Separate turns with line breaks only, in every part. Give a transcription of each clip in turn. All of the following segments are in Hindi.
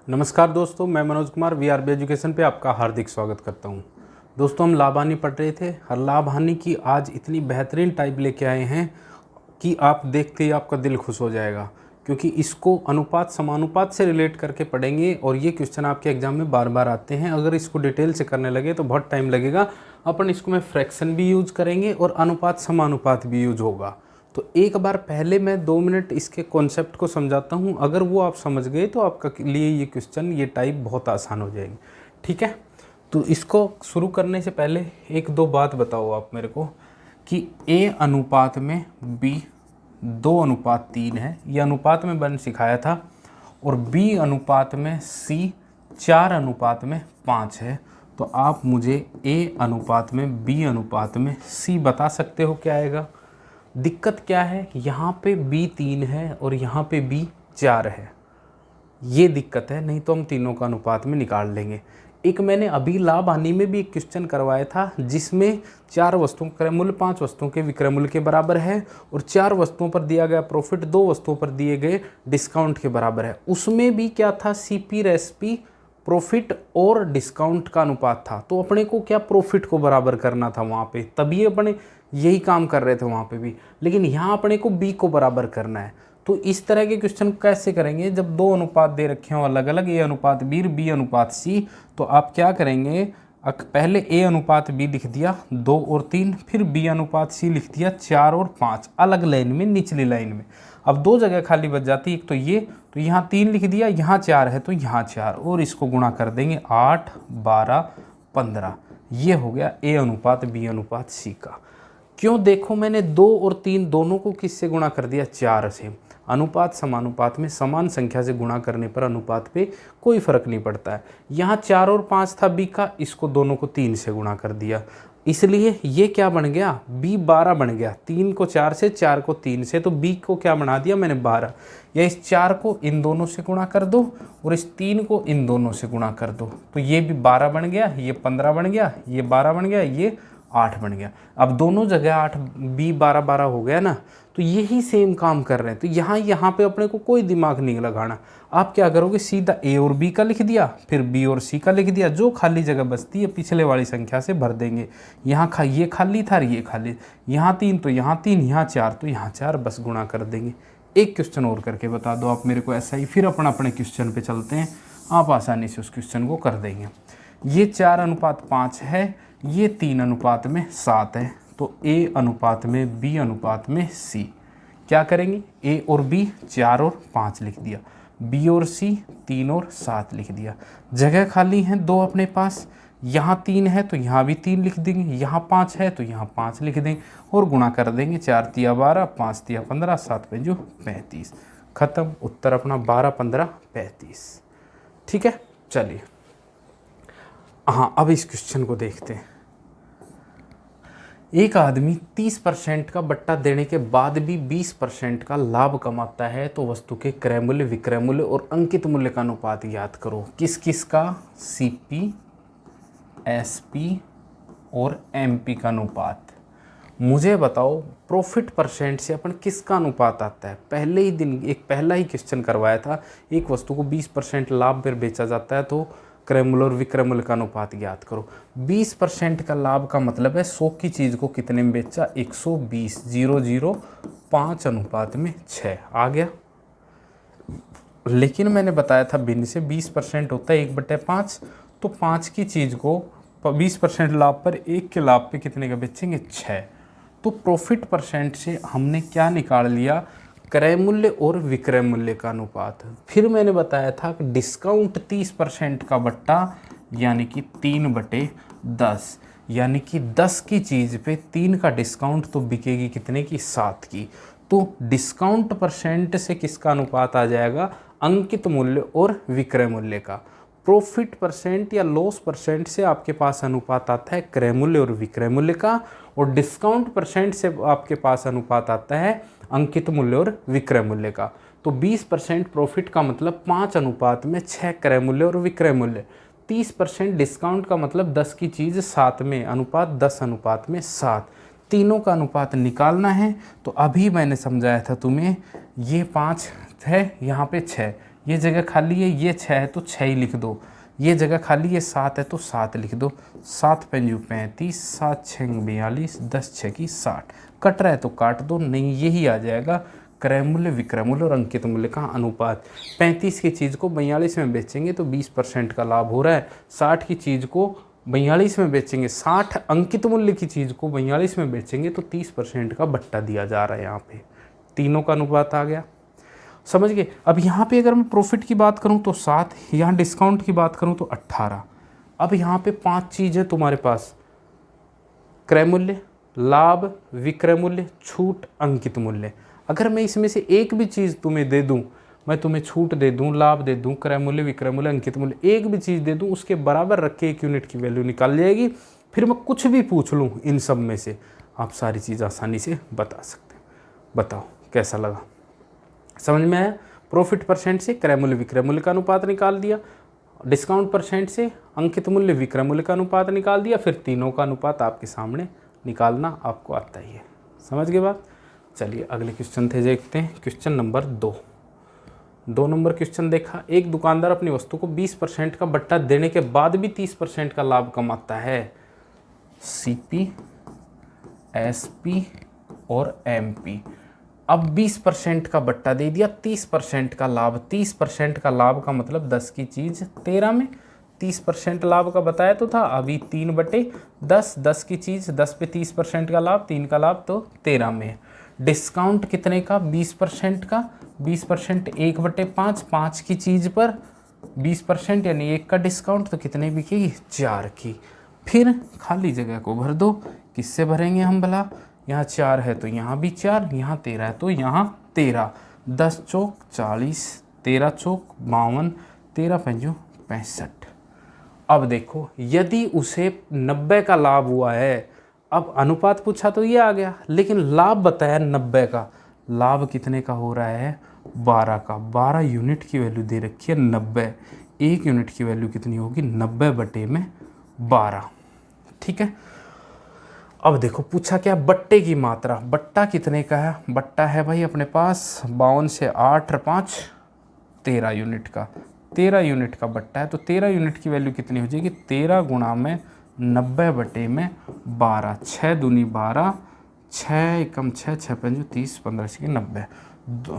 नमस्कार दोस्तों, मैं मनोज कुमार वीआरबी एजुकेशन पे आपका हार्दिक स्वागत करता हूँ। दोस्तों, हम लाभ हानि पढ़ रहे थे। हर लाभ हानि की आज इतनी बेहतरीन टाइप लेके आए हैं कि आप देखते ही आपका दिल खुश हो जाएगा, क्योंकि इसको अनुपात समानुपात से रिलेट करके पढ़ेंगे और ये क्वेश्चन आपके एग्जाम में बार बार आते हैं। अगर इसको डिटेल से करने लगे तो बहुत टाइम लगेगा। अपन इसको में फ्रैक्शन भी यूज करेंगे और अनुपात समानुपात भी यूज होगा। तो एक बार पहले मैं 2 मिनट इसके कॉन्सेप्ट को समझाता हूँ। अगर वो आप समझ गए तो आपका लिए ये क्वेश्चन, ये टाइप बहुत आसान हो जाएगी। ठीक है, तो इसको शुरू करने से पहले एक दो बात बताओ आप मेरे को कि A अनुपात में B 2:3 है, ये अनुपात में मैंने सिखाया था, और B अनुपात में C 4:5 है। तो आप मुझे A अनुपात में B अनुपात में C बता सकते हो क्या आएगा? दिक्कत क्या है, यहाँ पे B 3 है और यहाँ पे B 4 है, ये दिक्कत है। नहीं तो हम तीनों का अनुपात में निकाल लेंगे। एक मैंने अभी लाभ हानि में भी एक क्वेश्चन करवाया था जिसमें 4 वस्तुओं का क्रय मूल्य 5 वस्तुओं के विक्रय मूल्य के बराबर है और 4 वस्तुओं पर दिया गया प्रॉफिट 2 वस्तुओं पर दिए गए डिस्काउंट के बराबर है। उसमें भी क्या था, CP रेसिपी प्रॉफिट और डिस्काउंट का अनुपात था। तो अपने को क्या प्रॉफिट को बराबर करना था वहाँ पे, तभी अपने यही काम कर रहे थे वहाँ पे भी। लेकिन यहाँ अपने को B को बराबर करना है। तो इस तरह के क्वेश्चन कैसे करेंगे, जब 2 अनुपात दे रखे हों अलग अलग, A अनुपात B, B अनुपात C, तो आप क्या करेंगे, पहले A अनुपात B लिख दिया 2 और 3, फिर B अनुपात C लिख दिया 4 और 5, अलग लाइन में, निचली लाइन में। अब 2 जगह खाली बच जाती, एक तो ये, तो यहाँ 3 लिख दिया, यहाँ 4 है तो यहाँ 4, और इसको गुणा कर देंगे 8, 12, 15। ये हो गया A अनुपात B अनुपात C का। क्यों, देखो मैंने 2 और 3 दोनों को किससे गुणा कर दिया, 4 से। अनुपात समानुपात में समान संख्या से गुणा करने पर अनुपात पे कोई फर्क नहीं पड़ता है। यहाँ 4 और 5 था B का, इसको दोनों को 3 से गुणा कर दिया, इसलिए ये क्या बन गया, B 12 बन गया। 3 को 4 से, 4 को 3 से, तो B को क्या बना दिया मैंने 12। या इस 4 को इन दोनों से गुणा कर दो और इस 3 को इन दोनों से गुणा कर दो, तो ये भी 12 बन गया, ये 15 बन गया, ये 12 बन गया, ये 8 बन गया। अब दोनों जगह 8, B 12 12 हो गया ना। तो यही सेम काम कर रहे हैं। तो यहाँ पे अपने को कोई दिमाग नहीं लगाना। आप क्या करोगे, सीधा A और B का लिख दिया, फिर B और C का लिख दिया, जो खाली जगह बचती है पिछले वाली संख्या से भर देंगे। यहाँ ये खाली था, ये खाली, यहाँ 3 तो यहाँ 3, यहाँ 4 तो यहाँ 4, बस गुणा कर देंगे। एक क्वेश्चन और करके बता दो आप मेरे को ऐसा ही, फिर अपने क्वेश्चन पे चलते हैं। आप आसानी से उस क्वेश्चन को कर देंगे। ये 4:5 है, ये 3:7 है, तो A अनुपात में B अनुपात में C। क्या करेंगे, A और B 4 और 5 लिख दिया, B और C 3 और 7 लिख दिया। जगह खाली है 2 अपने पास, यहाँ 3 है तो यहाँ भी 3 लिख देंगे, यहाँ 5 है तो यहाँ 5 लिख देंगे और गुणा कर देंगे। 4 तिया 12, 5 तिया 15, 7 पंजो 35। खत्म, उत्तर अपना 12, 15, 35। ठीक है, चलिए हाँ, अब इस क्वेश्चन को देखते हैं। एक आदमी 30% का बट्टा देने के बाद भी 20% का लाभ कमाता है, तो वस्तु के क्रय मूल्य, विक्रय मूल्य और अंकित मूल्य का अनुपात याद करो। किस किस का, CP, SP और MP का अनुपात। मुझे बताओ प्रॉफिट परसेंट से अपन किसका अनुपात आता है। पहले ही दिन एक पहला ही क्वेश्चन करवाया था, एक वस्तु को 20% लाभ पर बेचा जाता है तो क्रय मूल्य और विक्रय मूल्य का अनुपात याद करो। 20% का लाभ का मतलब है 100 की चीज़ को कितने में बेचा, 120, 0.05 अनुपात में 6 आ गया। लेकिन मैंने बताया था भिन्न से 20% होता है 1/5, तो 5 की चीज़ को 20% लाभ पर 1 के लाभ पे कितने का बेचेंगे, 6। तो प्रॉफिट परसेंट से हमने क्या निकाल लिया, क्रय मूल्य और विक्रय मूल्य का अनुपात। फिर मैंने बताया था कि डिस्काउंट 30% का बट्टा यानी कि 3/10, यानी कि 10 की चीज़ पे 3 का डिस्काउंट तो बिकेगी कितने की, 7 की। तो डिस्काउंट परसेंट से किसका अनुपात आ जाएगा, अंकित मूल्य और विक्रय मूल्य का। प्रॉफिट परसेंट या लॉस परसेंट से आपके पास अनुपात आता है क्रय मूल्य और विक्रय मूल्य का, और डिस्काउंट परसेंट से आपके पास अनुपात आता है अंकित मूल्य और विक्रय मूल्य का। तो 20% प्रॉफिट का मतलब 5:6 क्रय मूल्य और विक्रय मूल्य। 30% डिस्काउंट का मतलब 10 की चीज़ 7 में, अनुपात 10:7। तीनों का अनुपात निकालना है। तो अभी मैंने समझाया था तुम्हें, ये 5 है, यहाँ पे 6, ये जगह खाली है, ये 6 है तो 6 ही लिख दो, ये जगह खाली है 7 है तो 7 लिख दो। 7 पंजू 35, 7 छंग 42, 10 छः की 60। कट रहा है तो काट दो, नहीं यही आ जाएगा क्रय मूल्य, विक्रय मूल्य और अंकित मूल्य का अनुपात। 35 की चीज़ को 42 में बेचेंगे तो 20% का लाभ हो रहा है। 60 की चीज़ को 42 में बेचेंगे, 60 अंकित मूल्य की चीज़ को 42 में बेचेंगे तो 30% का बट्टा दिया जा रहा है। यहाँ पे तीनों का अनुपात आ गया, समझ गए। अब यहाँ पे अगर मैं प्रॉफिट की बात करूँ तो 7, यहाँ डिस्काउंट की बात करूँ तो 18। अब यहाँ पे 5 चीज़ है तुम्हारे पास, क्रय मूल्य, लाभ, विक्रय मूल्य, छूट, अंकित मूल्य। अगर मैं इसमें से एक भी चीज़ तुम्हें दे दूँ, मैं तुम्हें छूट दे दूँ, लाभ दे दूँ, क्रय मूल्य, विक्रय मूल्य, अंकित मूल्य, एक भी चीज़ दे दूँ, उसके बराबर रख के 1 यूनिट की वैल्यू निकाल जाएगी। फिर मैं कुछ भी पूछ लूँ इन सब में से, आप सारी चीज़ आसानी से बता सकते हैं। बताओ कैसा लगा, समझ में आया। प्रॉफिट परसेंट से क्रय मूल्य विक्रय मूल्य का अनुपात निकाल दिया, डिस्काउंट परसेंट से अंकित मूल्य विक्रय मूल्य का अनुपात निकाल दिया, फिर तीनों का अनुपात आपके सामने निकालना आपको आता ही है। समझ गए बात। चलिए अगले क्वेश्चन थे देखते हैं। क्वेश्चन नंबर 2 नंबर क्वेश्चन देखा। एक दुकानदार अपनी वस्तु को 20% का बट्टा देने के बाद भी 30% का लाभ कमाता है। CP, SP और MP। अब 20% का बट्टा दे दिया, 30% का लाभ। 30% का लाभ का मतलब 10 की चीज़ 13 में 30% लाभ का बताया तो था। अभी 3/10, 10 की चीज़ 10 पे 30% का लाभ, 3 का लाभ तो 13 में। डिस्काउंट कितने का, 20% का। 20% 1/5, 5 की चीज़ पर 20% यानी 1 का डिस्काउंट, तो कितने बिकेगी, 4 की। फिर खाली जगह को भर दो। किससे भरेंगे हम भला, यहाँ 4 है तो यहाँ भी 4, यहाँ 13 है तो यहाँ 13। 10 चौक 40, 13 चौक 52, 13 पंजू 65। अब देखो यदि उसे 90 का लाभ हुआ है, अब अनुपात पूछा तो ये आ गया, लेकिन लाभ बताया 90 का। लाभ कितने का हो रहा है, 12 का। 12 यूनिट की वैल्यू दे रखी है 90। 1 यूनिट की वैल्यू कितनी होगी, 90/12। ठीक है। अब देखो पूछा क्या, बट्टे की मात्रा। बट्टा कितने का है, बट्टा है भाई अपने पास 52 से 8 और 5 13 यूनिट का। 13 यूनिट का बट्टा है तो 13 यूनिट की वैल्यू कितनी हो जाएगी, 13 गुणा में 90/12। 6 दूनी 12, 6 एकम 6, 6 पंजू 30, 15 से 90।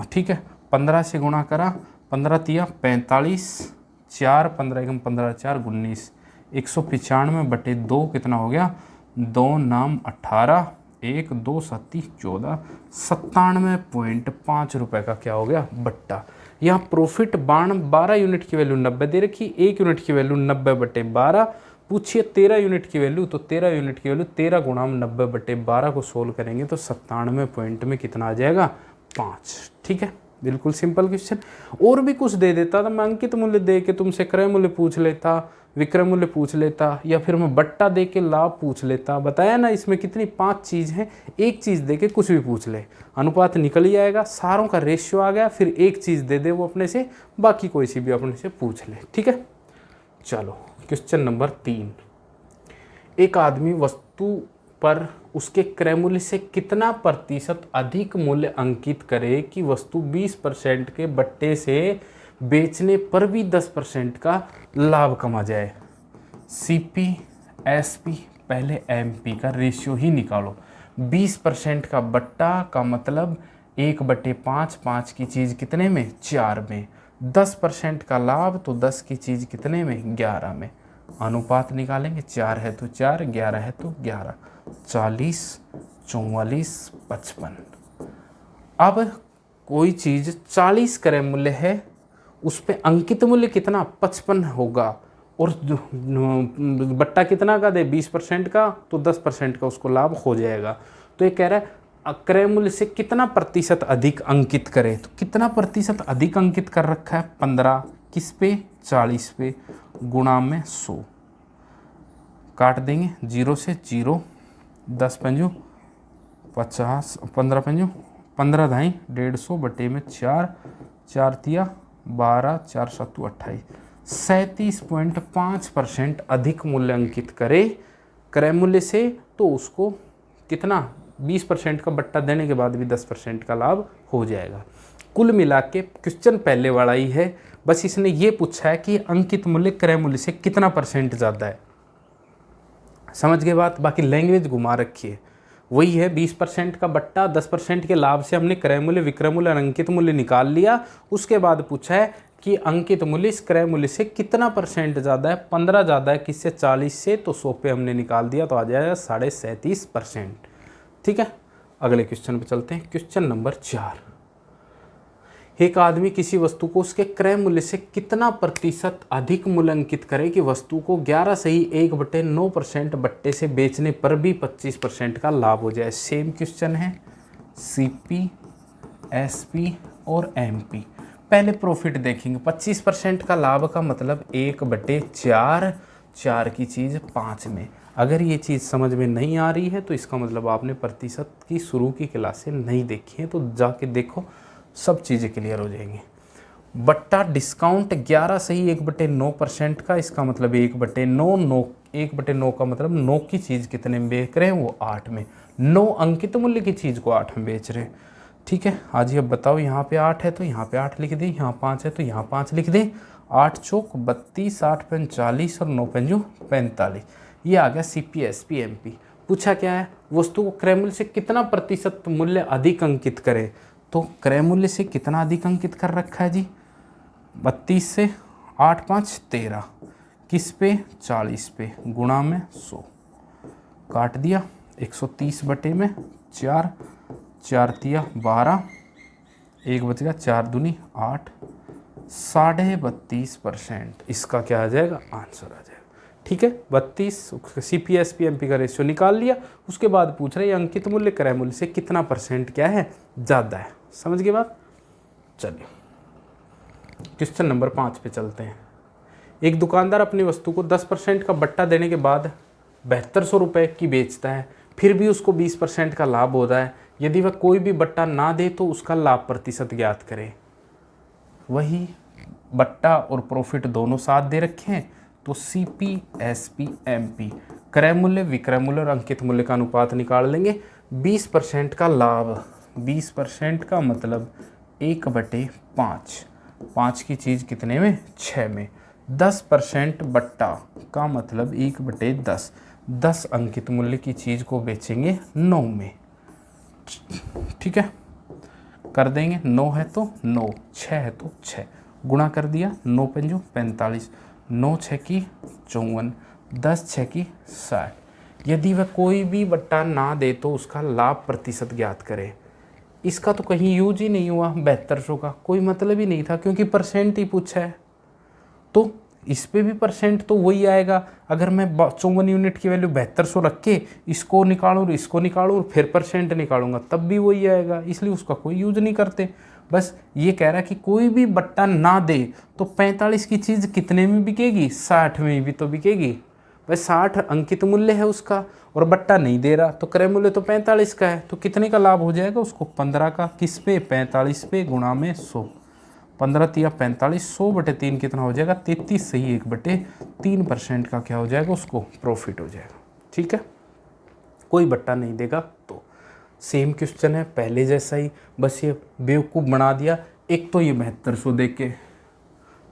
ठीक है, 15 से गुणा करा, 15 तिया 45, 4 15 एकम 15 4 19। 195/2 कितना हो गया, 2 नाम 18, 1 2 7 14, 97.5 रुपये का क्या हो गया, बट्टा। यहाँ प्रॉफिट 12 यूनिट की वैल्यू 90 दे रखी, 1 यूनिट की वैल्यू 90/12। पूछिए 13 यूनिट की वैल्यू, तो 13 यूनिट की वैल्यू 13 गुणा 90/12 को सोल्व करेंगे तो 97 पॉइंट में कितना आ जाएगा, 5। ठीक है, बिल्कुल सिंपल क्वेश्चन। और भी कुछ दे देता तो मैं अंकित मूल्य दे के तुमसे क्रय मूल्य पूछ लेता, विक्रय मूल्य पूछ लेता, या फिर मैं बट्टा दे के लाभ पूछ लेता। बताया ना इसमें कितनी 5 चीज़ हैं, एक चीज़ दे के कुछ भी पूछ ले, अनुपात निकल ही आएगा। सारों का रेशियो आ गया, फिर एक चीज़ दे दे वो अपने से, बाकी कोई सी भी अपने से पूछ ले। ठीक है, चलो क्वेश्चन नंबर 3। एक आदमी वस्तु पर उसके क्रय मूल्य से कितना प्रतिशत अधिक मूल्य अंकित करे कि वस्तु 20% के बट्टे से बेचने पर भी 10% का लाभ कमा जाए। CP, SP, पहले MP का रेशियो ही निकालो। 20% का बट्टा का मतलब 1/5, 5 की चीज़ कितने में, 4 में। 10% का लाभ तो 10 की चीज़ कितने में, 11 में। अनुपात निकालेंगे, 4 है तो 4, 11 है तो 11, 40, 44, 55। अब कोई चीज़ 40 क्रय मूल्य है, उस पे अंकित मूल्य कितना, 55 होगा, और बट्टा कितना का दे, 20% का, तो 10% का उसको लाभ हो जाएगा। तो ये कह रहा है क्रय मूल्य से कितना प्रतिशत अधिक अंकित करे, तो कितना प्रतिशत अधिक अंकित कर रखा है, 15। किस पे, 40 पे, गुणा में 100। काट देंगे 0 से 0, 10 पंजू 50, 15 पंजू 15 धाई 150 बटे में 4, 4 तिया 12, 4 7 28। 37.5% अधिक मूल्य अंकित करे क्रय मूल्य से, तो उसको कितना, 20% का बट्टा देने के बाद भी 10% का लाभ हो जाएगा। कुल मिला के क्वेश्चन पहले वाला ही है, बस इसने ये पूछा है कि अंकित मूल्य क्रय मूल्य से कितना % ज़्यादा है। समझ गए बात। बाकी लैंग्वेज घुमा रखी है, वही है 20% का बट्टा 10% के लाभ से हमने क्रय मूल्य, विक्रय मूल्य और अंकित मूल्य निकाल लिया। उसके बाद पूछा है कि अंकित मूल्य इस क्रय मूल्य से कितना % ज़्यादा है। 15 ज़्यादा है किससे, 40 से, तो 100 पे हमने निकाल दिया तो आ जाएगा 37.5%। ठीक है, अगले क्वेश्चन पे चलते हैं। क्वेश्चन नंबर 4, एक आदमी किसी वस्तु को उसके क्रय मूल्य से कितना % अधिक मूल्य अंकित करे कि वस्तु को 11 सही 1/9% बट्टे से बेचने पर भी 25% का लाभ हो जाए। सेम क्वेश्चन है, सीपी, एसपी और एमपी। पहले प्रॉफिट देखेंगे। 25% का लाभ का मतलब 1/4, 4 की चीज़ 5 में। अगर ये चीज़ समझ में नहीं आ रही है तो इसका मतलब आपने प्रतिशत की शुरू की क्लासें नहीं देखी हैं, तो जाके देखो, सब चीज़ें क्लियर हो जाएंगी। बट्टा डिस्काउंट 11 सही 1/9% का, इसका मतलब 1/9, 1/9 का मतलब 9 की चीज़ कितने में बेच रहे हैं, वो 8 में। 9 अंकित मूल्य की चीज़ को 8 में बेच रहे हैं। ठीक है, आज ये बताओ, यहाँ पे 8 है तो यहाँ पे 8 लिख दें, यहाँ 5 है तो यहाँ 5 लिख दें। 8 चौक 32, 8 पंच 40 और 9 पंजू 45। ये आ गया सीपी, एसपी, एमपी। पूछा क्या है, वस्तु को क्रय मूल्य से कितना % मूल्य अधिक अंकित करे। तो क्रय मूल्य से कितना अधिक अंकित कर रखा है जी, 32 से, 8 5 13, किस पे, 40 पे, गुणा में 100, काट दिया 130 बटे में 4, 4 तिया 12, 1 बच गया, 4 दूनी 8, 32.5%। इसका क्या आ जाएगा, आंसर आ जाएगा। ठीक है, 32 सीपी, एसपी, एमपी का रेशियो निकाल लिया। उसके बाद पूछ रहे हैं अंकित मूल्य क्रय मूल्य से कितना % क्या है, ज़्यादा है। समझ गए बात। चलिए क्वेश्चन नंबर 5 पे चलते हैं। एक दुकानदार अपनी वस्तु को 10% का बट्टा देने के बाद 7200 रुपये की बेचता है, फिर भी उसको 20% का लाभ होता है। यदि वह कोई भी बट्टा ना दे तो उसका लाभ प्रतिशत ज्ञात करें। वही बट्टा और प्रॉफिट दोनों साथ दे रखे हैं, तो सीपी, एसपी, एमपी, क्रय मूल्य, विक्रय मूल्य और अंकित मूल्य का अनुपात निकाल लेंगे। 20% का लाभ, 20% का मतलब 1/5, 5 की चीज़ कितने में, 6 में। 10% बट्टा का मतलब 1/10, 10 अंकित मूल्य की चीज़ को बेचेंगे 9 में। ठीक है, कर देंगे। 9 है तो 9, 6 है तो 6, गुणा कर दिया, 9 पंजू 45, 9 6 की 54, 10 6 की 60। यदि वह कोई भी बट्टा ना दे तो उसका लाभ प्रतिशत ज्ञात करें। इसका तो कहीं यूज ही नहीं हुआ, 7200 का कोई मतलब ही नहीं था क्योंकि % ही पूछा है, तो इस पे भी % तो वही आएगा। अगर मैं 54 यूनिट की वैल्यू 7200 रख के इसको निकालूँ, इसको निकालूँ, फिर % निकालूंगा तब भी वही आएगा, इसलिए उसका कोई यूज नहीं करते। बस ये कह रहा है कि कोई भी बट्टा ना दे तो 45 की चीज़ कितने में बिकेगी, 60 में भी तो बिकेगी। भाई 60 अंकित मूल्य है उसका और बट्टा नहीं दे रहा, तो क्रय मूल्य तो 45 का है, तो कितने का लाभ हो जाएगा उसको, 15 का। किस पे, 45 पे, गुणा में 100, 15 तिया 45, 100/3 कितना हो जाएगा, 33 सही 1/3% का क्या हो जाएगा, उसको प्रॉफिट हो जाएगा। ठीक है, कोई बट्टा नहीं देगा तो। सेम क्वेश्चन है पहले जैसा ही, बस ये बेवकूफ़ बना दिया। एक तो ये 7200 दे के,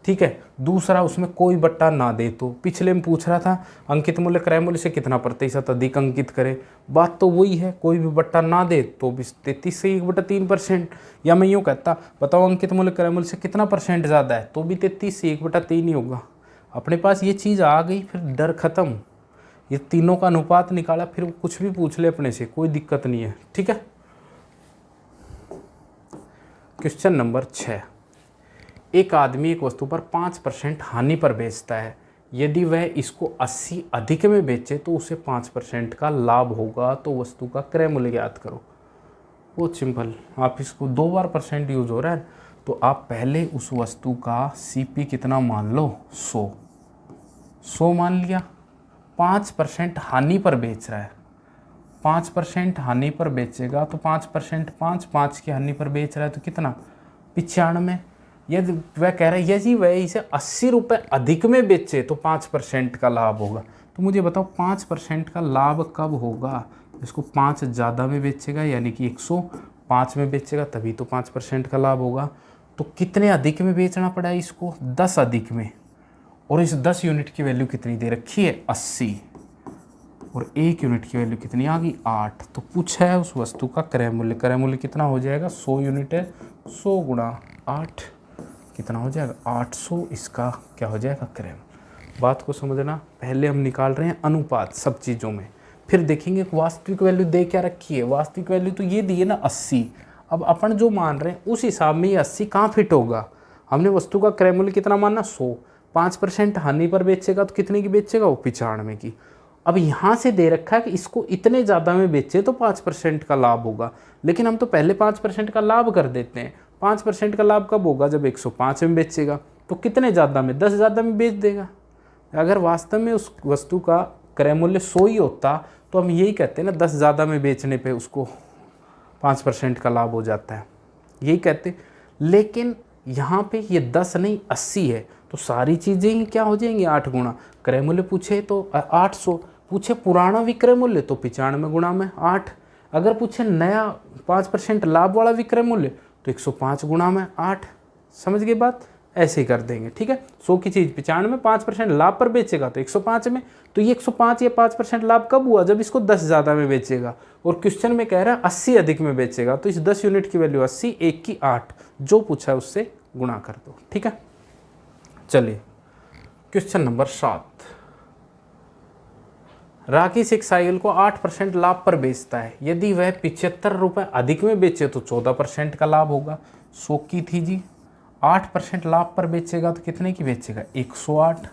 ठीक है, दूसरा उसमें कोई बट्टा ना दे तो। पिछले में पूछ रहा था अंकित मूल्य क्रय मूल्य से कितना % अधिक अंकित करे, बात तो वही है, कोई भी बट्टा ना दे तो भी 33 से 1/3%। या मैं यूँ कहता, बताओ अंकित मूल्य क्रय मूल्य से कितना % ज़्यादा है, तो भी 33 से 1/3 ही होगा। अपने पास ये चीज़ आ गई, फिर डर ख़त्म। ये तीनों का अनुपात निकाला, फिर कुछ भी पूछ ले अपने से, कोई दिक्कत नहीं है। ठीक है, क्वेश्चन नंबर 6, एक आदमी एक वस्तु पर 5% हानि पर बेचता है। यदि वह इसको 80 अधिक में बेचे तो उसे 5% का लाभ होगा, तो वस्तु का क्रय मूल्य ज्ञात करो। बहुत सिंपल, आप इसको 2 बार % यूज हो रहा है, तो आप पहले उस वस्तु का सीपी कितना मान लो, 100 मान लिया। 5% हानि पर बेच रहा है, 5% हानि पर बेचेगा तो 5%, 5 की हानि पर बेच रहा है तो कितना, 95। यदि वह कह रहा है यदि वह इसे 80 रुपये अधिक में बेचे तो 5% का लाभ होगा। तो मुझे बताओ 5% का लाभ कब होगा, इसको 5 ज़्यादा में बेचेगा यानी कि 105 में बेचेगा तभी तो 5% का लाभ होगा। तो कितने अधिक में बेचना पड़ा है इसको, 10 अधिक में, और इस 10 यूनिट की वैल्यू कितनी दे रखी है 80, और 1 यूनिट की वैल्यू कितनी आ गई 8। तो पूछा है उस वस्तु का क्रय मूल्य, क्रय मूल्य कितना हो जाएगा 100 यूनिट है, 100 गुणा 8 कितना हो जाएगा 800, इसका क्या हो जाएगा क्रय। बात को समझना, पहले हम निकाल रहे हैं अनुपात सब चीज़ों में, फिर देखेंगे वास्तविक वैल्यू दे क्या रखी है। वास्तविक वैल्यू तो ये दी है ना 80, अब अपन जो मान रहे हैं उस हिसाब में ये 80 कहाँ फिट होगा। हमने वस्तु का क्रय मूल्य कितना माना 100, 5% हानि पर बेचेगा तो कितने की बेचेगा वो 95 की। अब यहाँ से दे रखा है कि इसको इतने ज़्यादा में बेचे तो 5% का लाभ होगा, लेकिन हम तो पहले 5% का लाभ कर देते हैं। 5% का लाभ कब होगा, जब 105 में बेचेगा, तो कितने ज़्यादा में 10 ज़्यादा में बेच देगा। अगर वास्तव में उस वस्तु का क्रय मूल्य 100 ही होता तो हम यही कहते हैं ना 10 ज़्यादा में बेचने पे उसको 5% का लाभ हो जाता है, यही कहते। लेकिन यहाँ पे ये 10 नहीं 80 है, तो सारी चीज़ें ही क्या हो जाएंगी 8 गुणा। क्रय मूल्य पूछे तो 800, पूछे पुराना विक्रय मूल्य तो 95 गुणा में 8, अगर पूछे नया 5% लाभ वाला विक्रय मूल्य तो 105 गुणा में 8। समझ गए बात, ऐसे ही कर देंगे। ठीक है, 100 की चीज़ 95 में 5% लाभ पर बेचेगा तो 105 में, तो ये 105 या 5% लाभ कब हुआ, जब इसको 10 ज़्यादा में बेचेगा। और क्वेश्चन में कह रहा है 80 अधिक में बेचेगा, तो इस 10 यूनिट की वैल्यू 80, 1 की 8, जो पूछा है उससे गुणा कर दो। ठीक है, चलिए क्वेश्चन नंबर 7। राकेश एक साइकिल को 8% लाभ पर बेचता है, यदि वह 75 रुपये अधिक में बेचे तो 14% का लाभ होगा। 100 की थी जी, 8% लाभ पर बेचेगा तो कितने की बेचेगा 108।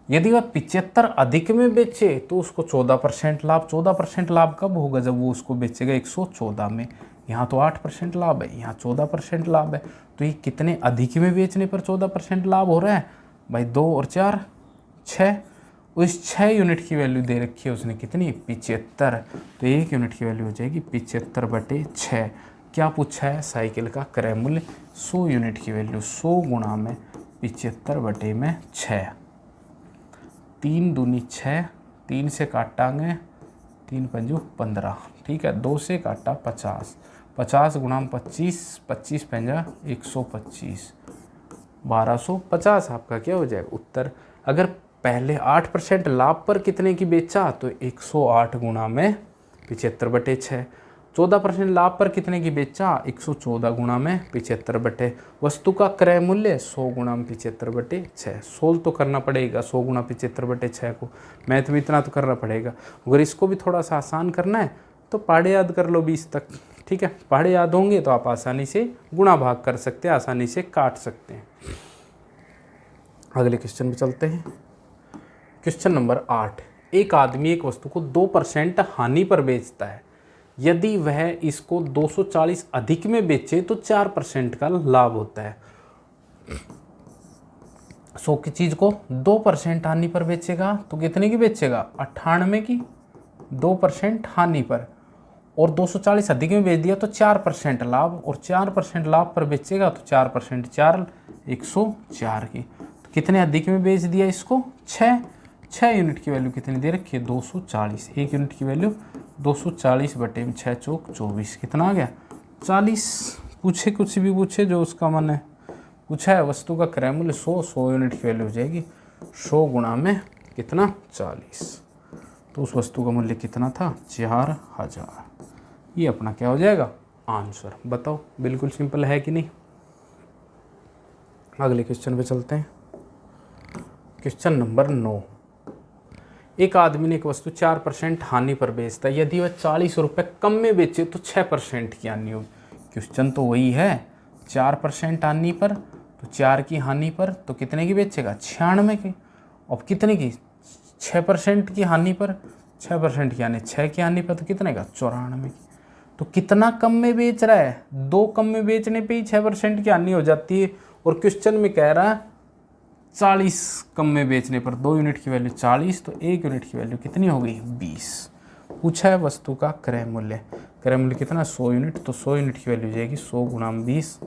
यदि वह 75 अधिक में बेचे तो उसको 14% लाभ। 14% लाभ कब होगा, जब वो उसको बेचेगा 114 में। यहाँ तो 8% लाभ है, यहाँ 14% लाभ है, तो ये कितने अधिक में बेचने पर 14% लाभ हो रहा है भाई, 2 और 4 6। उस 6 यूनिट की वैल्यू दे रखी है उसने कितनी 75, तो 1 यूनिट की वैल्यू हो जाएगी 75/6। क्या पूछा है, साइकिल का क्रय मूल्य 100 यूनिट की वैल्यू 100 गुणा में 75/6। 3 दूनी 6, 3 से काटांगे 3 पंजू 15, ठीक है, 2 से काटा 50, 50 गुणा 25, 25 पंजा 125, 1250 आपका क्या हो जाएगा उत्तर। अगर पहले 8% लाभ पर कितने की बेचा तो 108 गुणा में 75/6। 14% लाभ पर कितने की बेचा 114 गुणा में 75/, वस्तु का क्रय मूल्य 100 गुणा में 75/6। सोल्व तो करना पड़ेगा 100 गुणा 75/6 को, मैथ में इतना तो करना पड़ेगा। अगर इसको भी थोड़ा सा आसान करना है तो पहाड़े याद कर लो 20 तक। ठीक है, पहाड़े याद होंगे तो आप आसानी से गुणा भाग कर सकते हैं, आसानी से काट सकते हैं। अगले क्वेश्चन में चलते हैं। Question number 8। एक आदमी एक वस्तु को 2% हानि पर बेचता है, यदि वह इसको 240 अधिक में बेचे तो 4% का लाभ होता है। 100 की चीज को 2% हानि पर बेचेगा तो कितने की बेचेगा 98 की, 2% हानि पर, और 240 अधिक में बेच दिया तो 4% लाभ, और 4% लाभ पर बेचेगा तो 4% 4 104 की। तो कितने अधिक में बेच दिया इसको 6 यूनिट की वैल्यू कितनी दे रखी है 240, 1 यूनिट की वैल्यू 240/6 चौक 24, कितना आ गया 40। पूछे कुछ भी पूछे जो उसका मन है, पूछा है वस्तु का क्रय मूल्य 100 यूनिट की वैल्यू हो जाएगी 100 गुणा में कितना 40, तो उस वस्तु का मूल्य कितना था 4000। ये अपना क्या हो जाएगा आंसर। बताओ बिल्कुल सिंपल है कि नहीं। अगले क्वेश्चन पे चलते हैं। Question number 9। एक आदमी ने एक वस्तु 4% हानि पर बेचता है, यदि वह 40 रुपये कम में बेचे तो 6% की हानि होगी। क्वेश्चन तो वही है, 4% हानि पर तो 4 की हानि पर तो कितने की बेचेगा 96 की, और कितने की 6% की हानि पर, 6% की हानि 6 की हानि पर तो कितने का 94 की। तो कितना कम में बेच रहा है, 2 कम में बेचने पे ही 6% की हानि हो जाती है, और क्वेश्चन में कह रहा है 40 कम में बेचने पर 2 यूनिट की वैल्यू 40, तो 1 यूनिट की वैल्यू कितनी हो गई 20। पूछा है वस्तु का क्रय मूल्य, क्रय मूल्य कितना 100 यूनिट, तो 100 यूनिट की वैल्यू हो जाएगी 100 गुणा 20,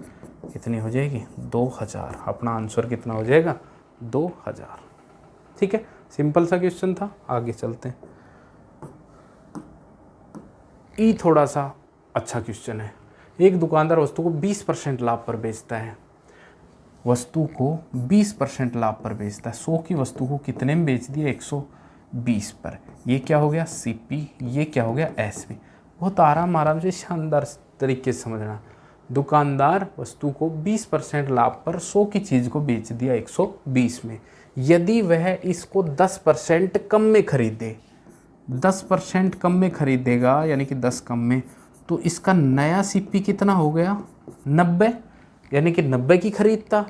कितनी हो जाएगी 2000। अपना आंसर कितना हो जाएगा 2000। ठीक है, सिंपल सा क्वेश्चन था। आगे चलते हैं। ई थोड़ा सा अच्छा क्वेश्चन है। एक दुकानदार वस्तु को 20% लाभ पर बेचता है, वस्तु को 20% लाभ पर बेचता है, 100 की वस्तु को कितने में बेच दिया, 120 पर। ये क्या हो गया CP, ये क्या हो गया SP। बहुत आराम से शानदार तरीके से समझना। दुकानदार वस्तु को 20% लाभ पर 100 की चीज़ को बेच दिया 120 में। यदि वह इसको 10% कम में खरीदे, 10% कम में खरीदेगा, यानी कि 10 कम में, तो इसका नया CP कितना हो गया 90, यानी कि 90 की खरीदता,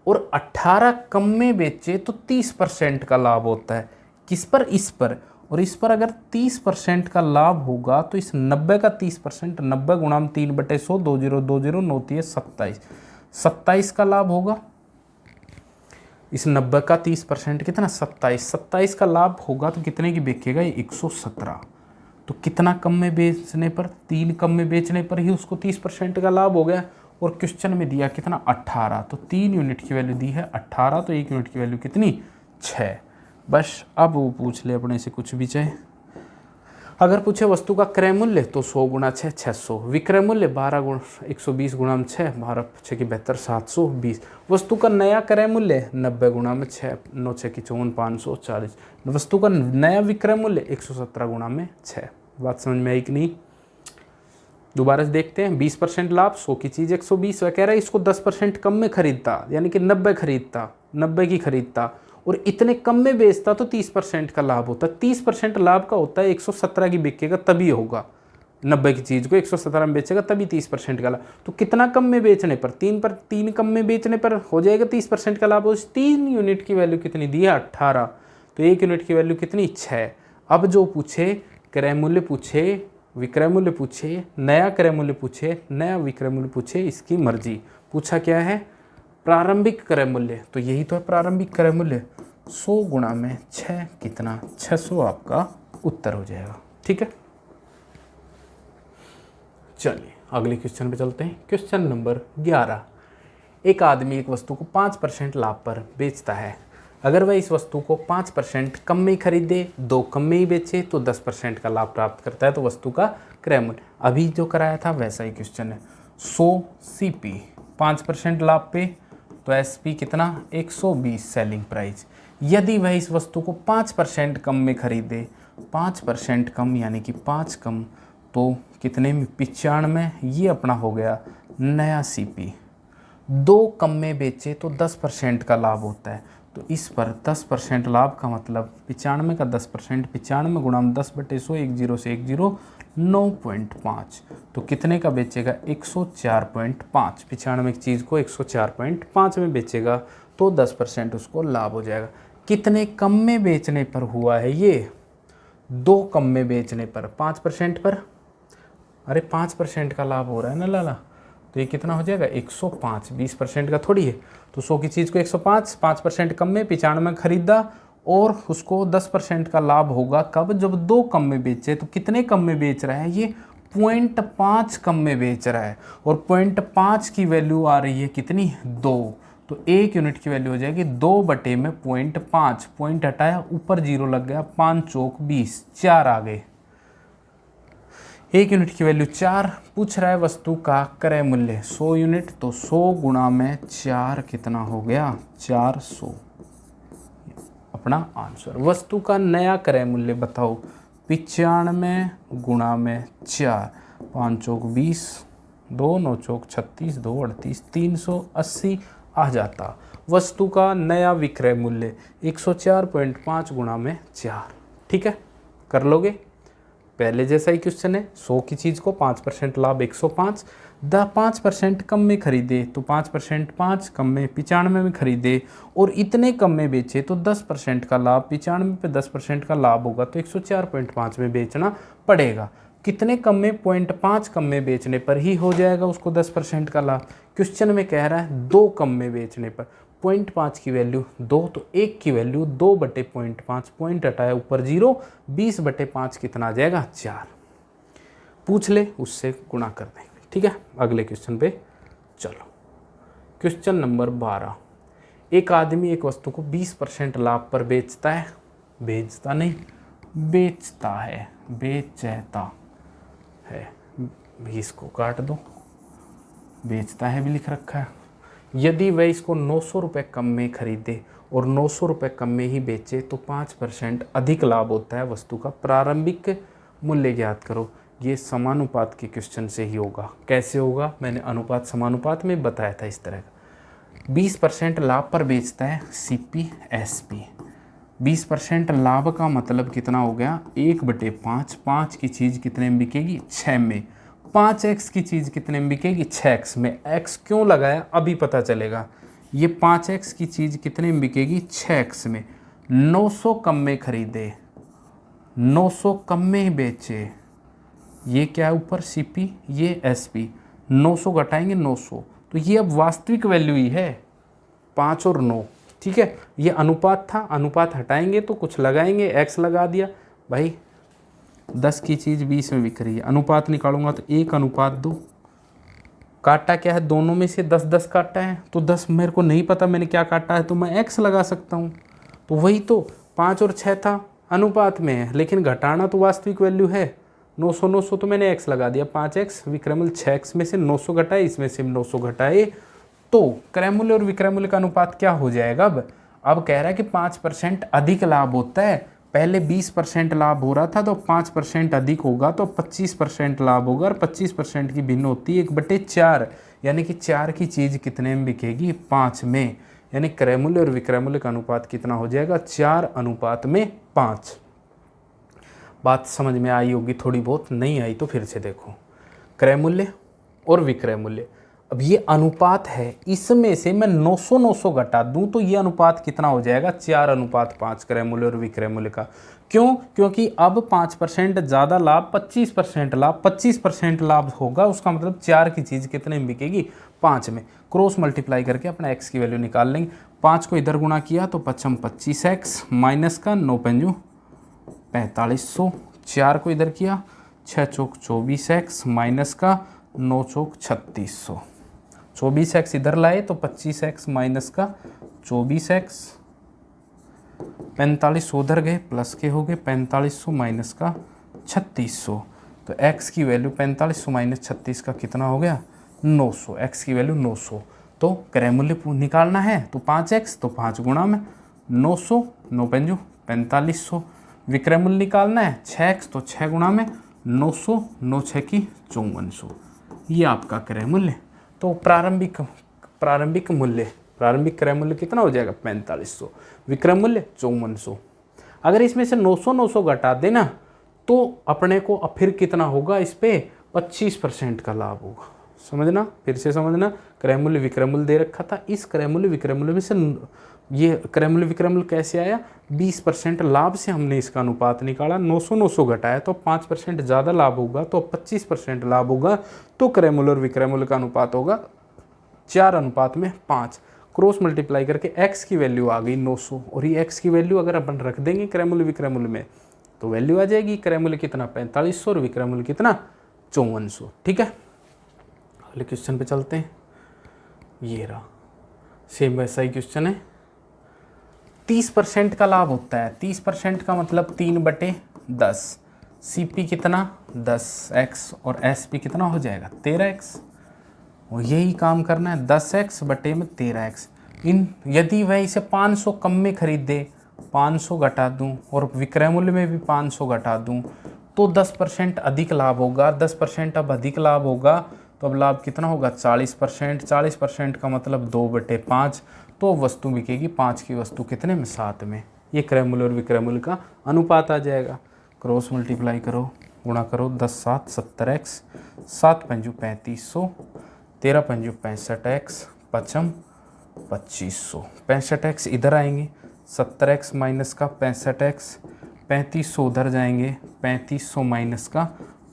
और 18 कम में बेचे तो 30% का लाभ होता है। किस पर, इस पर। और इस पर अगर 30% का लाभ होगा तो इस 90 का 30%, 90 गुणा 3/100, 2020 9 27, 27 का लाभ होगा। इस 90 का 30% कितना, 27, 27 का लाभ होगा तो कितने की बिकेगा, 117। तो कितना कम में बेचने पर, 3 कम में बेचने पर ही उसको 30% का लाभ हो गया। और क्वेश्चन में दिया कितना, 18, तो 3 यूनिट की वैल्यू दी है 18, तो 1 यूनिट की वैल्यू कितनी, 6। बस अब वो पूछ ले अपने से कुछ भी चाहे। अगर पूछे वस्तु का क्रय मूल्य तो 100 गुणा 6 600, विक्रय मूल्य 12 गुणा 120 गुणा 6, 12 6 की 72, 720। वस्तु का नया क्रय मूल्य 90 गुणा में 6, 9 6 की 54, 540। वस्तु का नया विक्रय मूल्य 117 गुणा में 6। बात समझ में आई कि नहीं? दोबारा से देखते हैं। 20% लाभ, 100 की चीज़ 120। वह कह रहा है इसको 10% कम में खरीदता, यानी कि 90 खरीदता, 90 की खरीदता, और इतने कम में बेचता तो 30% का लाभ होता। 30% लाभ का होता है 117 की बिकेगा तभी होगा, 90 की चीज़ को 117 में बेचेगा तभी 30% का लाभ। तो कितना कम में बेचने पर, 3 कम में बेचने पर हो जाएगा 30% का लाभ। उस 3 यूनिट की वैल्यू कितनी दी है, 18, तो 1 यूनिट की वैल्यू कितनी, 6। अब जो पूछे, क्रय मूल्य पूछे, विक्रय मूल्य पूछे, नया क्रय मूल्य पूछे, नया विक्रय मूल्य पूछे, इसकी मर्जी। पूछा क्या है, प्रारंभिक क्रय मूल्य, तो यही तो है प्रारंभिक क्रय मूल्य। 100 गुणा में 6 कितना, 600 आपका उत्तर हो जाएगा। ठीक है, चलिए अगले क्वेश्चन पे चलते हैं। Question number 11। एक आदमी एक वस्तु को 5% लाभ पर बेचता है। अगर वह इस वस्तु को 5% कम में ही खरीदे, 2 कम में ही बेचे तो 10% का लाभ प्राप्त करता है। तो वस्तु का क्रय मूल्य अभी जो कराया था वैसा ही क्वेश्चन है। 100 CP, 5% लाभ पे, तो SP कितना, 120 सेलिंग प्राइस। यदि वह इस वस्तु को 5% कम में खरीदे, 5% कम यानी कि 5 कम, तो कितने में, 95। ये अपना हो गया नया CP। 2 कम में बेचे तो 10% का लाभ होता है। तो इस पर 10% लाभ का मतलब 95 का 10%, 95 गुणा 10/100, 10 से 10, 9.5। तो कितने का बेचेगा, 104.5। 95 की चीज़ को 104.5 में बेचेगा तो 10% उसको लाभ हो जाएगा। कितने कम में बेचने पर हुआ है ये, 2 कम में बेचने पर, 5% पर। अरे 5% का लाभ हो रहा है ना लाला, तो ये कितना हो जाएगा, 105। 20% का थोड़ी है। तो 100 की चीज़ को 105, 5% कम में 95 में खरीदा, और उसको 10% का लाभ होगा कब, जब 2 कम में बेचे। तो कितने कम में बेच रहा है ये, 0.5 कम में बेच रहा है। और 0.5 की वैल्यू आ रही है कितनी, 2। तो 1 यूनिट की वैल्यू हो जाएगी 2 में 0.5, पॉइंट हटाया, ऊपर 0 लग गया, 5 चौक 20, 4 आ गए। 1 यूनिट की वैल्यू 4। पूछ रहा है वस्तु का क्रय मूल्य 100 यूनिट, तो 100 गुणा में 4 कितना हो गया, 400। अपना आंसर। वस्तु का नया क्रय मूल्य बताओ, 95 गुणा में 4, 5 चौक 20, 2 9 चौक 36, 2 38, 380 आ जाता। वस्तु का नया विक्रय मूल्य 104.5 गुणा में 4। ठीक है, कर लोगे। पहले जैसा ही क्वेश्चन है, 100 की चीज़ को 5% लाभ 105, 5% कम में खरीदे तो 5%, 5 कम में 95 में खरीदे, और इतने कम में बेचे तो 10% का लाभ, 95 पे 10% का लाभ होगा तो 104.5 में बेचना पड़ेगा। कितने कम में, 0.5 कम में बेचने पर ही हो जाएगा उसको 10% का लाभ। क्वेश्चन में कह रहा है 2 कम में बेचने पर, 0.5 की वैल्यू 2, तो 1 की वैल्यू 2/0.5, पॉइंट हटाया, ऊपर 0, 20/5 कितना आ जाएगा, 4। पूछ ले, उससे गुणा कर देंगे। ठीक है, अगले क्वेश्चन पे चलो। Question number 12। एक आदमी एक वस्तु को 20% लाभ पर बेचता है, बेचता नहीं, बेचता है, बेचता है। 20 को काट दो, बेचता है भी लिख रखा है। यदि वह इसको 900 रुपये कम में खरीदे और 900 रुपये कम में ही बेचे तो 5% अधिक लाभ होता है। वस्तु का प्रारंभिक मूल्य ज्ञात करो। ये समानुपात के क्वेश्चन से ही होगा। कैसे होगा, मैंने अनुपात समानुपात में बताया था इस तरह का। 20% लाभ पर बेचता है CP/SP। 20% लाभ का मतलब कितना हो गया, 1/5। 5 की चीज़ कितने में बिकेगी, 6 में। 5x की चीज़ कितने में बिकेगी, 6x में। x क्यों लगाया अभी पता चलेगा। ये 5x की चीज़ कितने में बिकेगी, 6x में। 900 कम में खरीदे, 900 कम में ही बेचे। ये क्या है ऊपर CP, ये SP। 900 घटाएंगे 900, तो ये अब वास्तविक वैल्यू ही है 5 और 9। ठीक है, ये अनुपात था, अनुपात हटाएंगे तो कुछ लगाएंगे, x लगा दिया भाई। 10 की चीज़ 20 में बिक रही है, अनुपात निकालूंगा तो 1:2। काटा क्या है, दोनों में से 10-10 काटा है, तो 10 मेरे को नहीं पता मैंने क्या काटा है, तो मैं x लगा सकता हूँ। तो वही तो 5 और 6 था, अनुपात में है, लेकिन घटाना तो वास्तविक वैल्यू है। 900 तो मैंने x लगा दिया। 5x विक्रय 6x में से 900 घटाए, इसमें से 900 घटाए, तो क्रय मूल्य और विक्रय मूल्य का अनुपात क्या हो जाएगा। अब कह रहा है कि 5% अधिक लाभ होता है। पहले 20% लाभ हो रहा था, तो 5% अधिक होगा तो 25% लाभ होगा, और 25% की भिन्न होती है 1/4। यानी कि 4 की चीज़ कितने में बिकेगी, 5 में। यानी क्रय मूल्य और विक्रय मूल्य का अनुपात कितना हो जाएगा, 4:5। बात समझ में आई होगी थोड़ी बहुत, नहीं आई तो फिर से देखो। क्रय मूल्य और विक्रय मूल्य, अब ये अनुपात है, इसमें से मैं 900 घटा दूं तो ये अनुपात कितना हो जाएगा, 4:5 क्रय मूल्य और विक्रय मूल्य का। क्यों, क्योंकि अब 5% ज़्यादा लाभ, 25% लाभ, 25% लाभ होगा, उसका मतलब 4 की चीज़ कितने में बिकेगी, 5 में। क्रॉस मल्टीप्लाई करके अपना x की वैल्यू निकाल लेंगे। 5 को इधर गुणा किया तो 5 25x माइनस का 9 4500। 4 को इधर किया 6 चौक 24x माइनस का 9 चौक 3600। 24x इधर लाए तो 25x माइनस का 24x। 4500 उधर गए प्लस के हो गए, 4500 माइनस का 3600। तो x की वैल्यू 4500 माइनस 36 का कितना हो गया, 900। x की वैल्यू 900। तो क्रय मूल्य निकालना है तो 5x, तो 5 गुणा में 900, 9 4500। विक्रय मूल्य निकालना है 6x, तो 6 गुणा में 900, 9 6 की 5400। ये आपका क्रय मूल्य। तो प्रारंभिक मूल्य, प्रारंभिक क्रय मूल्य कितना हो जाएगा, 4500। विक्रय मूल्य 5400। अगर इसमें से 900 घटा देना तो अपने को फिर कितना होगा, इस पे 25% का लाभ होगा। समझना, फिर से समझना। क्रय मूल्य विक्रय मूल्य दे रखा था, इस क्रय मूल्य विक्रय मूल्य में से ये क्रय मूल्य विक्रय मूल्य कैसे आया, 20% लाभ से हमने इसका अनुपात निकाला। 900 घटाया तो 5% ज़्यादा लाभ होगा, तो 25% लाभ होगा, तो क्रय मूल्य और विक्रय मूल्य का अनुपात होगा 4:5। क्रॉस मल्टीप्लाई करके x की वैल्यू आ गई 900, और ये x की वैल्यू अगर अपन रख देंगे क्रय मूल्य विक्रय मूल्य में तो वैल्यू आ जाएगी क्रय मूल्य कितना, 4500, और विक्रय मूल्य कितना, 5400। ठीक है, अगले क्वेश्चन पे चलते हैं। ये रहा, सेम वैसा ही क्वेश्चन है। 30% का लाभ होता है। 30% का मतलब 3/10। CP कितना, 10x, और SP कितना हो जाएगा, 13x। और यही काम करना है, 10x बटे में 13x। यदि वह इसे 500 कम में खरीदे, 500 घटा दूं, और विक्रय मूल्य में भी 500 घटा दूं, तो 10% अधिक लाभ होगा। 10% अब अधिक लाभ होगा, तो अब लाभ कितना होगा, 40%। 40% का मतलब 2/5, तो वस्तु बिकेगी 5 की वस्तु कितने में, 7 में। ये क्रय मूल्य और विक्रय मूल्य का अनुपात आ जाएगा। क्रॉस मल्टीप्लाई करो, गुणा करो, 10 7 70x, 7 5 3500, 13 5 65x, 55 2500। 65x इधर आएंगे, 70x माइनस का 65x, 3500 उधर जाएंगे, 3500 माइनस का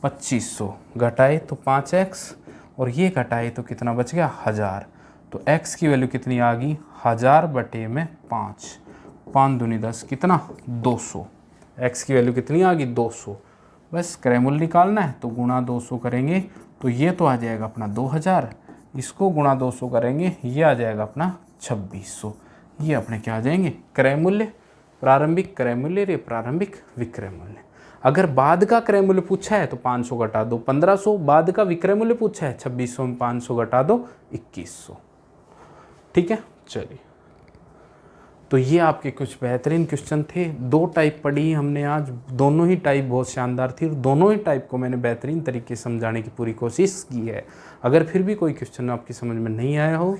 2500। घटाए तो 5x, और ये घटाए तो कितना बच गया, 1000। तो x की वैल्यू कितनी आ गई, 1000 बटे में 5। 5 दूनी 10, कितना, 200। x की वैल्यू कितनी आ गई, 200। बस क्रय मूल्य निकालना है तो गुणा 200 करेंगे तो ये तो आ जाएगा अपना 2000। इसको गुणा 200 करेंगे, ये आ जाएगा अपना 2600। ये अपने क्या आ जाएंगे, क्रय मूल्य, प्रारंभिक क्रय मूल्य, ये प्रारंभिक विक्रय मूल्य। अगर बाद का क्रय मूल्य पूछा है तो 500 घटा दो 1500, बाद का विक्रय मूल्य पूछा है 2600 में 500 घटा दो 2100। ठीक है, चलिए। तो ये आपके कुछ बेहतरीन क्वेश्चन थे। 2 टाइप पढ़ी हमने आज, दोनों ही टाइप बहुत शानदार थी और दोनों ही टाइप को मैंने बेहतरीन तरीके से समझाने की पूरी कोशिश की है। अगर फिर भी कोई क्वेश्चन आपकी समझ में नहीं आया हो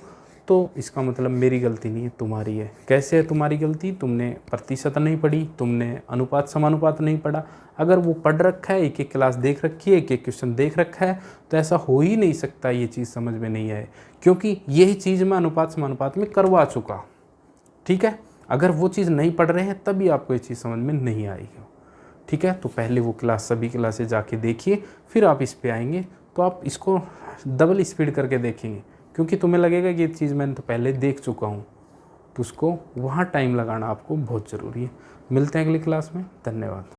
तो इसका मतलब मेरी गलती नहीं है, तुम्हारी है। कैसे है तुम्हारी गलती? तुमने प्रतिशत नहीं पढ़ी, तुमने अनुपात समानुपात नहीं पढ़ा। अगर वो पढ़ रखा है, एक एक क्लास देख रखी है, एक एक क्वेश्चन देख रखा है, तो ऐसा हो ही नहीं सकता ये चीज़ समझ में नहीं आए, क्योंकि यही चीज़ मैं अनुपात समानुपात में करवा चुका। ठीक है, अगर वो चीज़ नहीं पढ़ रहे हैं तभी आपको ये चीज़ समझ में नहीं आएगी। ठीक है, तो पहले वो क्लास सभी क्लासेस जाके देखिए, फिर आप इस पे आएंगे तो आप इसको डबल स्पीड करके देखेंगे, क्योंकि तुम्हें लगेगा कि ये चीज़ मैंने तो पहले देख चुका हूँ, तो उसको वहाँ टाइम लगाना आपको बहुत ज़रूरी है। मिलते हैं अगली क्लास में, धन्यवाद।